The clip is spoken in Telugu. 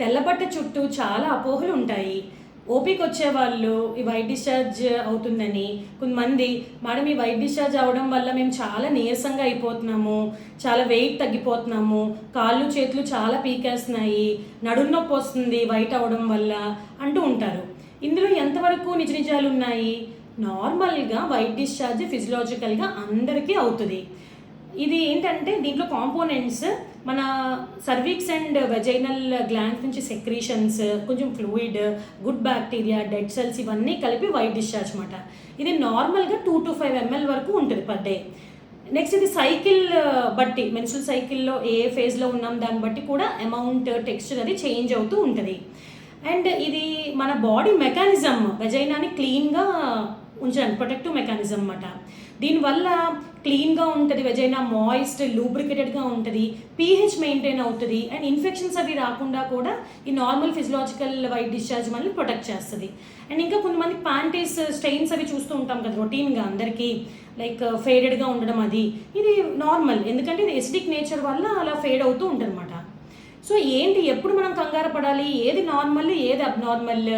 తెల్లబట్ట చుట్టూ చాలా అపోహలు ఉంటాయి. ఓపీకి వచ్చేవాళ్ళు ఈ వైట్ డిశ్చార్జ్ అవుతుందని, కొంతమంది మేడం ఈ వైట్ డిశ్చార్జ్ అవ్వడం వల్ల మేము చాలా నీరసంగా అయిపోతున్నాము, చాలా వెయిట్ తగ్గిపోతున్నాము, కాళ్ళు చేతులు చాలా పీకేస్తున్నాయి, నడుము నొప్పి వస్తుంది వైట్ అవ్వడం వల్ల అంటూ ఉంటారు. ఇందులో ఎంతవరకు నిజ నిజాలు ఉన్నాయి? నార్మల్గా వైట్ డిశ్చార్జ్ ఫిజియలాజికల్గా అందరికీ అవుతుంది. ఇది ఏంటంటే దీంట్లో కాంపోనెంట్స్ మన సర్వీక్స్ అండ్ వెజైనల్ గ్లాండ్స్ నుంచి సెక్రీషన్స్, కొంచెం fluid, good bacteria, dead cells ఇవన్నీ కలిపి వైట్ డిశ్చార్జ్ అనమాట. ఇది నార్మల్గా 2 to 5 ml వరకు ఉంటుంది పర్ డే. నెక్స్ట్ ఇది సైకిల్ బట్టి, మెన్స్ట్రువల్ సైకిల్లో ఏ ఫేజ్లో ఉన్నాం దాన్ని బట్టి కూడా అమౌంట్, టెక్స్చర్ అది చేంజ్ అవుతూ ఉంటుంది. అండ్ ఇది మన బాడీ మెకానిజం వెజైనాని క్లీన్గా ఉంచడానికి ప్రొటెక్టివ్ మెకానిజం అన్నమాట. దీనివల్ల క్లీన్గా ఉంటుంది, వెజైనా మాయిస్ట్ లూబ్రికేటెడ్గా ఉంటుంది, పీహెచ్ మెయింటైన్ అవుతుంది, అండ్ ఇన్ఫెక్షన్స్ అవి రాకుండా కూడా ఈ నార్మల్ ఫిజియలాజికల్ వైట్ డిశ్చార్జ్ మనల్ని ప్రొటెక్ట్ చేస్తుంది. అండ్ ఇంకా కొంతమంది ప్యాంటీస్ స్టెయిన్స్ అవి చూస్తూ ఉంటాం కదా రొటీన్గా అందరికీ, లైక్ ఫేడెడ్గా ఉండడం, ఇది నార్మల్, ఎందుకంటే ఇది ఎసిడిక్ నేచర్ వల్ల అలా ఫేడ్ అవుతూ ఉంటుంది అనమాట. సో ఏంటి, ఎప్పుడు మనం కంగారు పడాలి, ఏది నార్మల్ ఏది అబ్నార్మల్?